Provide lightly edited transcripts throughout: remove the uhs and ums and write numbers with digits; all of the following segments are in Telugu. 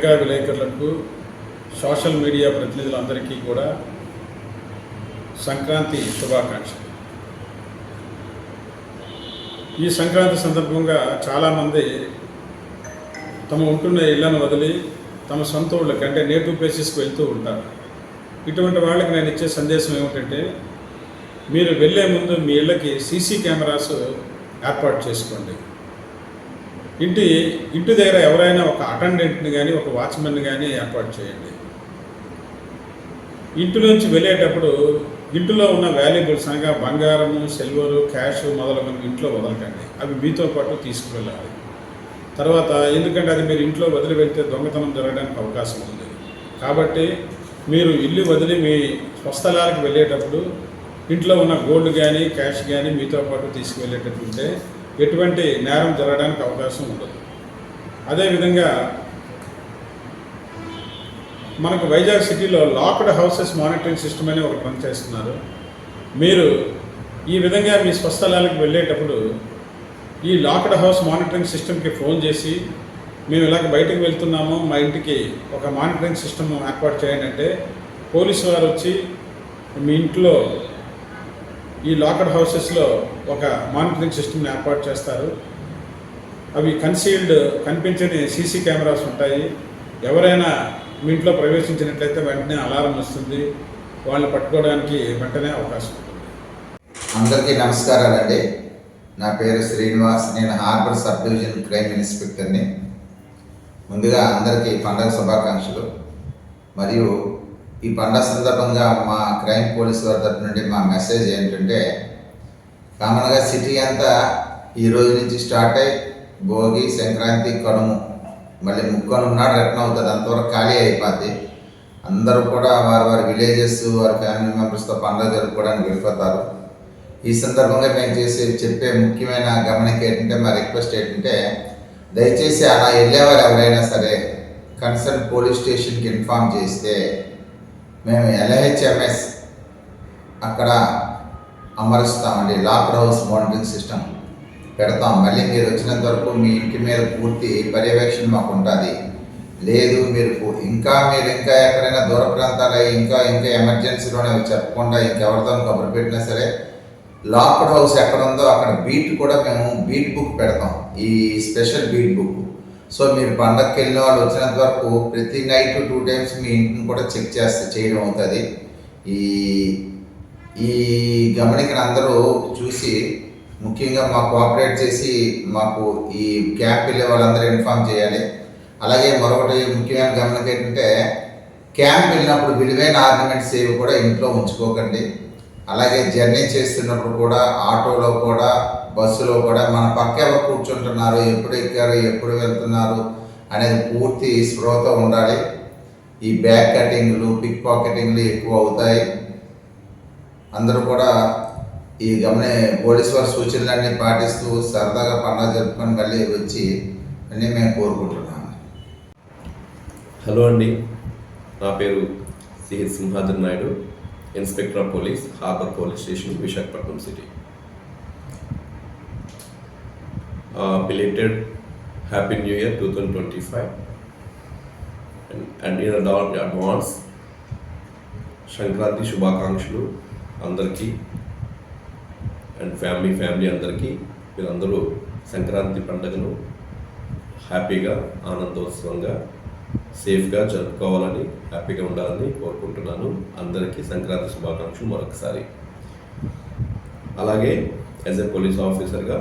పత్రికా విలేకరులకు, సోషల్ మీడియా ప్రతినిధులందరికీ కూడా సంక్రాంతి శుభాకాంక్షలు. ఈ సంక్రాంతి సందర్భంగా చాలామంది తమ ఉంటున్న ఇళ్లను వదిలి తమ సొంత ఊళ్ళకి అంటే నేటివ్ ప్లేసెస్కి వెళ్తూ ఉంటారు. ఇటువంటి వాళ్ళకి నేను ఇచ్చే సందేశం ఏమిటంటే, మీరు వెళ్ళే ముందు మీ ఇళ్ళకి సీసీ కెమెరాస్ ఏర్పాటు చేసుకోండి. ఇంటి దగ్గర ఎవరైనా ఒక అటెండెంట్ని కానీ ఒక వాచ్మెన్ని కానీ ఏర్పాటు చేయండి. ఇంటిలోంచి వెళ్ళేటప్పుడు ఇంటిలో ఉన్న వాల్యుబుల్స్ అనగా బంగారము, సిల్వరు, క్యాష్ మొదలగునవి ఇంట్లో వదలకండి. అవి మీతో పాటు తీసుకువెళ్ళాలి. తర్వాత ఎందుకంటే అది మీరు ఇంట్లో వదిలి వెళ్తే దొంగతనం జరగడానికి అవకాశం ఉంది. కాబట్టి మీరు ఇల్లు వదిలి మీ స్వస్థలాలకు వెళ్ళేటప్పుడు ఇంట్లో ఉన్న గోల్డ్ కానీ క్యాష్ కానీ మీతో పాటు తీసుకువెళ్ళేటట్టుంటే ఎటువంటి నేరం జరగడానికి అవకాశం ఉండదు. అదేవిధంగా మనకు వైజాగ్ సిటీలో లాక్డ్ హౌసెస్ మానిటరింగ్ సిస్టమ్ అని ఒకటి పనిచేస్తున్నారు. మీరు ఈ విధంగా మీ స్వస్థలాలకు వెళ్ళేటప్పుడు ఈ లాక్డ్ హౌస్ మానిటరింగ్ సిస్టమ్కి ఫోన్ చేసి, మేము ఇలాగ బయటకు వెళ్తున్నాము, మా ఇంటికి ఒక మానిటరింగ్ సిస్టమ్ ఏర్పాటు చేయండి అంటే పోలీసు వారు వచ్చి మీ ఇంట్లో ఈ లాక్డ్ హౌసెస్లో ఒక మానిటరింగ్ సిస్టమ్ని ఏర్పాటు చేస్తారు. అవి కనిపించని సీసీ కెమెరాస్ ఉంటాయి. ఎవరైనా మీ ఇంట్లో ప్రవేశించినట్లయితే వెంటనే అలారం వస్తుంది. వాళ్ళని పట్టుకోవడానికి వెంటనే అవకాశం ఉంటుంది. అందరికీ నమస్కారాలండి. నా పేరు శ్రీనివాస్. నేను హార్బర్ సబ్ డివిజన్ క్రైమ్ ఇన్స్పెక్టర్ని. ముందుగా అందరికీ పండగ శుభాకాంక్షలు. మరియు ఈ పండగ సందర్భంగా మా క్రైమ్ పోలీస్ వారి తరఫు నుండి మా మెసేజ్ ఏంటంటే, కామన్గా సిటీ అంతా ఈ రోజు నుంచి స్టార్ట్ అయ్యి భోగి, సంక్రాంతి, కనుము, మళ్ళీ ముక్కనుమ నాడు రిటర్న్ అవుతుంది. అంతవరకు ఖాళీ అయిపోద్ది. అందరూ కూడా వారి విలేజెస్, వారి ఫ్యామిలీ మెంబర్స్తో పండుగ జరుపుకోవడానికి వెళ్ళిపోతారు. ఈ సందర్భంగా మేము చెప్పే ముఖ్యమైన గమనిక ఏంటంటే, మా రిక్వెస్ట్ ఏంటంటే, దయచేసి అలా వెళ్ళేవారు ఎవరైనా సరే కన్సర్న్ పోలీస్ స్టేషన్కి ఇన్ఫామ్ చేస్తే మేము LHMS అక్కడ అమరుస్తామండి. లాక్డ్ హౌస్ మానిటరింగ్ సిస్టమ్ పెడతాం. మళ్ళీ మీరు వచ్చినంత వరకు మీ ఇంటి మీద పూర్తి పర్యవేక్షణ మాకు ఉంటుంది. లేదు మీరు ఇంకా ఎక్కడైనా దూర ప్రాంతాలు ఇంకా ఎమర్జెన్సీలోనే చెప్పకుండా ఇంకెవరితో కబురు పెట్టినా సరే లాక్డ్ హౌస్ ఎక్కడ ఉందో అక్కడ బీట్ కూడా మేము బీట్ బుక్ పెడతాం. ఈ స్పెషల్ బీట్ బుక్. సో మీరు పండగకి వెళ్ళిన వాళ్ళు వచ్చినంత వరకు ప్రతి నైట్ 2 times మీ ఇంటిని కూడా చెక్ చేయడం అవుతుంది. ఈ గమనికను అందరూ చూసి ముఖ్యంగా మాకు కోఆపరేట్ చేసి మాకు ఈ క్యాంప్ వెళ్ళే వాళ్ళందరూ ఇన్ఫామ్ చేయాలి. అలాగే మరొకటి ముఖ్యమైన గమనిక ఏంటంటే, క్యాంప్ వెళ్ళినప్పుడు విలువైన ఆర్నమెంట్స్ ఏవి కూడా ఇంట్లో ఉంచుకోకండి. అలాగే జర్నీ చేస్తున్నప్పుడు కూడా ఆటోలో కూడా బస్సులో కూడా మన పక్క ఎవరు కూర్చుంటున్నారు, ఎప్పుడు ఎక్కారు, ఎప్పుడు వెళ్తున్నారు అనేది పూర్తి స్పృహతో ఉండాలి. ఈ బ్యాగ్ కటింగ్లు, పిక్ పాకెటింగ్లు ఎక్కువ అవుతాయి. అందరూ కూడా ఈ పోలీసు వారి సూచనలన్నీ పాటిస్తూ సరదాగా పండుగ జరుపుకొని మళ్ళీ వచ్చి అన్నీ మేము కోరుకుంటున్నాము. హలో అండి, నా పేరు C Simhadri Naidu, inspector of police, harbour police station, Visakhapatnam city. Belated Happy New Year 2025 and in advance Sankranti శుభాకాంక్షలు అందరికీ అండ్ ఫ్యామిలీ అందరికీ. మీరందరూ సంక్రాంతి పండుగను హ్యాపీగా, ఆనందోత్సవంగా, సేఫ్గా జరుపుకోవాలని, హ్యాపీగా ఉండాలని కోరుకుంటున్నాను. అందరికీ సంక్రాంతి శుభాకాంక్షలు మరొకసారి. అలాగే యాజ్ ఏ పోలీస్ ఆఫీసర్గా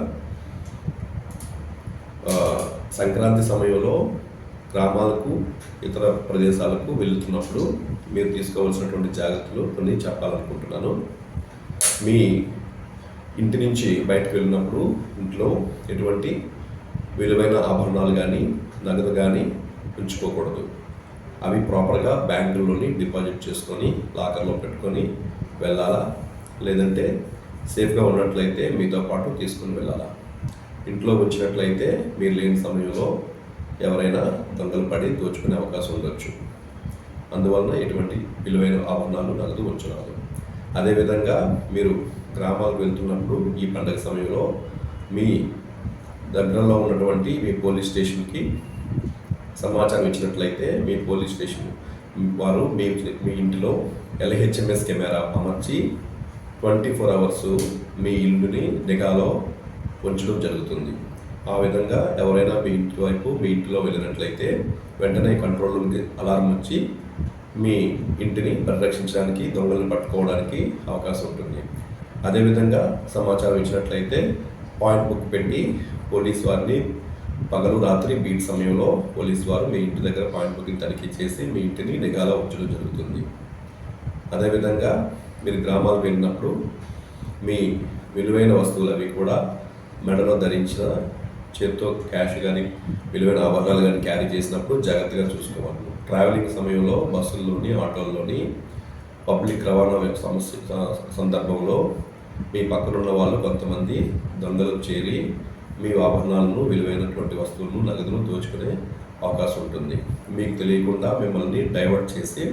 సంక్రాంతి సమయంలో గ్రామాలకు, ఇతర ప్రదేశాలకు వెళ్తున్నప్పుడు మీరు తీసుకోవాల్సినటువంటి జాగ్రత్తలు కొన్ని చెప్పాలనుకుంటున్నాను. మీ ఇంటి నుంచి బయటకు వెళ్ళినప్పుడు ఇంట్లో ఎటువంటి విలువైన ఆభరణాలు కానీ, నగదు కానీ ఉంచుకోకూడదు. అవి ప్రాపర్గా బ్యాంకుల్లోని డిపాజిట్ చేసుకొని లాకర్లో పెట్టుకొని వెళ్ళాలా. లేదంటే సేఫ్గా ఉన్నట్లయితే మీతో పాటు తీసుకుని వెళ్ళాలా. ఇంట్లో ఉంచినట్లయితే మీరు లేని సమయంలో ఎవరైనా దొంగలు పడి దోచుకునే అవకాశం ఉండొచ్చు. అందువలన ఎటువంటి విలువైన ఆభరణాలు, నగదు ఉంచరాదు. అదేవిధంగా మీరు గ్రామాలకు వెళ్తున్నప్పుడు ఈ పండుగ సమయంలో మీ దగ్గరలో ఉన్నటువంటి మీ పోలీస్ స్టేషన్కి సమాచారం ఇచ్చినట్లయితే మీ పోలీస్ స్టేషన్ వారు మీ ఇంటిలో LHMS కెమెరా అమర్చి 24 అవర్స్ మీ ఇల్లుని నిఘాలో ఉంచడం జరుగుతుంది. ఆ విధంగా ఎవరైనా మీ ఇంటి వైపు మీ ఇంటిలో వెళ్ళినట్లయితే వెంటనే కంట్రోల్ రూమ్కి అలారం వచ్చి మీ ఇంటిని పరిరక్షించడానికి, దొంగలను పట్టుకోవడానికి అవకాశం ఉంటుంది. అదేవిధంగా సమాచారం ఇచ్చినట్లయితే పాయింట్ బుక్ పెట్టి పోలీస్ వారిని పగలు రాత్రి బీట్ సమయంలో పోలీసు వారు మీ ఇంటి దగ్గర పాయింట్ బుక్ని తనిఖీ చేసి మీ ఇంటిని నిఘాలో ఉంచడం జరుగుతుంది. అదేవిధంగా మీరు గ్రామాలు వెళ్ళినప్పుడు మీ విలువైన వస్తువులు అవి కూడా మెడలో ధరించిన, చేత్తో క్యాష్ కానీ విలువైన ఆభరణాలు కానీ క్యారీ చేసినప్పుడు జాగ్రత్తగా చూసుకోవాలి. ట్రావెలింగ్ సమయంలో బస్సుల్లోని, ఆటోల్లోని, పబ్లిక్ రవాణా సందర్భంలో మీ పక్కనున్న వాళ్ళు కొంతమంది దొంగలు చేరి మీ ఆభరణాలను, విలువైనటువంటి వస్తువులను, నగదును దోచుకునే అవకాశం ఉంటుంది. మీకు తెలియకుండా మిమ్మల్ని డైవర్ట్ చేసి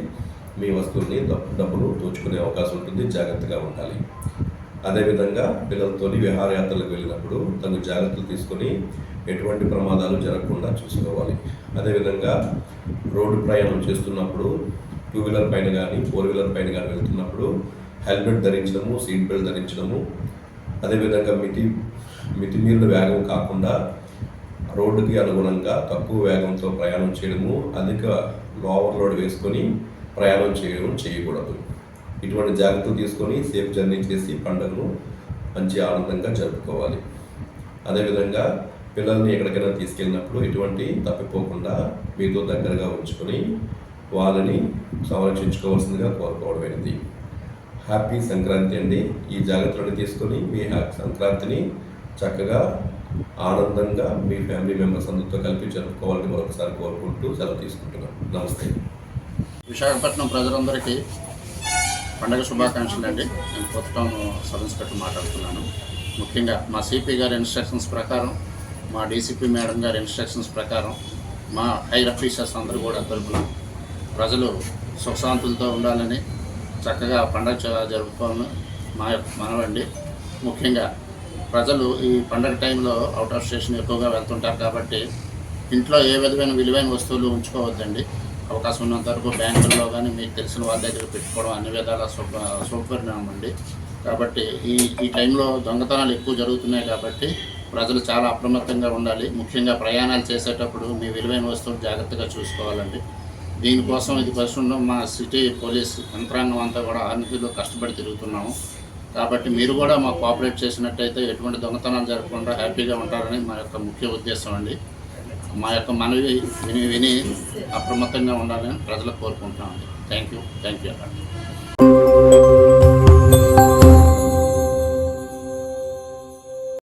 మీ వస్తువుల్ని, డబ్బును దోచుకునే అవకాశం ఉంటుంది. జాగ్రత్తగా ఉండాలి. అదేవిధంగా పిల్లలతోని విహారయాత్రలకు వెళ్ళినప్పుడు తగు జాగ్రత్తలు తీసుకొని ఎటువంటి ప్రమాదాలు జరగకుండా చూసుకోవాలి. అదేవిధంగా రోడ్డు ప్రయాణం చేస్తున్నప్పుడు 2 వీలర్ పైన కానీ 4 వీలర్ పైన కానీ వెళ్తున్నప్పుడు హెల్మెట్ ధరించడము, సీట్ బెల్ట్ ధరించడము, అదేవిధంగా మితిమీరిన వేగం కాకుండా రోడ్డుకి అనుగుణంగా తక్కువ వేగంతో ప్రయాణం చేయడము, అధిక ఓవర్లోడ్ వేసుకొని ప్రయాణం చేయకూడదు. ఇటువంటి జాగ్రత్తలు తీసుకొని సేఫ్ జర్నీ చేసి పండుగను మంచి ఆనందంగా జరుపుకోవాలి. అదేవిధంగా పిల్లల్ని ఎక్కడికైనా తీసుకెళ్ళినప్పుడు ఎటువంటి తప్పిపోకుండా మీతో దగ్గరగా ఉంచుకొని వాళ్ళని సంరక్షించుకోవాల్సిందిగా కోరుకోవడమైనది. హ్యాపీ సంక్రాంతి అండి. ఈ జాగ్రత్తలను తీసుకొని మీ సంక్రాంతిని చక్కగా ఆనందంగా మీ ఫ్యామిలీ మెంబర్స్ అందరితో కలిపి జరుపుకోవాలని మరొకసారి కోరుకుంటూ సెలవు తీసుకుంటున్నాను. నమస్తే. విశాఖపట్నం ప్రజలందరికీ పండగ శుభాకాంక్షలు అండి. నేను కొత్త టౌన్ సబ్ ఇన్స్పెక్టర్ మాట్లాడుతున్నాను. ముఖ్యంగా మా సిపి గారి ఇన్స్ట్రక్షన్స్ ప్రకారం, మా డీసీపీ మేడం గారి ఇన్స్ట్రక్షన్స్ ప్రకారం మా హైర్ ఆఫీసర్స్ అందరూ కూడా తరపున ప్రజలు సుఖశాంతులతో ఉండాలని, చక్కగా పండగ జరుపుకోవాలని మా యొక్క మనవండి. ముఖ్యంగా ప్రజలు ఈ పండగ టైంలో అవుట్ ఆఫ్ స్టేషన్ ఎక్కువగా వెళ్తుంటారు కాబట్టి ఇంట్లో ఏ విధమైన విలువైన వస్తువులు ఉంచుకోవద్దండి. అవకాశం ఉన్నంత వరకు బ్యాంకుల్లో కానీ మీకు తెలిసిన వాళ్ళ దగ్గర పెట్టుకోవడం అన్ని విధాల సౌకర్యం అండి. కాబట్టి ఈ టైంలో దొంగతనాలు ఎక్కువ జరుగుతున్నాయి కాబట్టి ప్రజలు చాలా అప్రమత్తంగా ఉండాలి. ముఖ్యంగా ప్రయాణాలు చేసేటప్పుడు మీ విలువైన వస్తువులు జాగ్రత్తగా చూసుకోవాలండి. దీనికోసం ఇది పరిశ్రమ మా సిటీ పోలీస్ యంత్రాంగం అంతా కూడా అన్నిటిలో కష్టపడి తిరుగుతున్నాము. కాబట్టి మీరు కూడా మాకు కోఆపరేట్ చేసినట్టయితే ఎటువంటి దొంగతనాలు జరగకుండా హ్యాపీగా ఉంటారని మా యొక్క ముఖ్య ఉద్దేశం అండి. మా యొక్క మనవి విని అప్రమత్తంగా ఉండాలని ప్రజలకు కోరుకుంటున్నామండి. Thank you.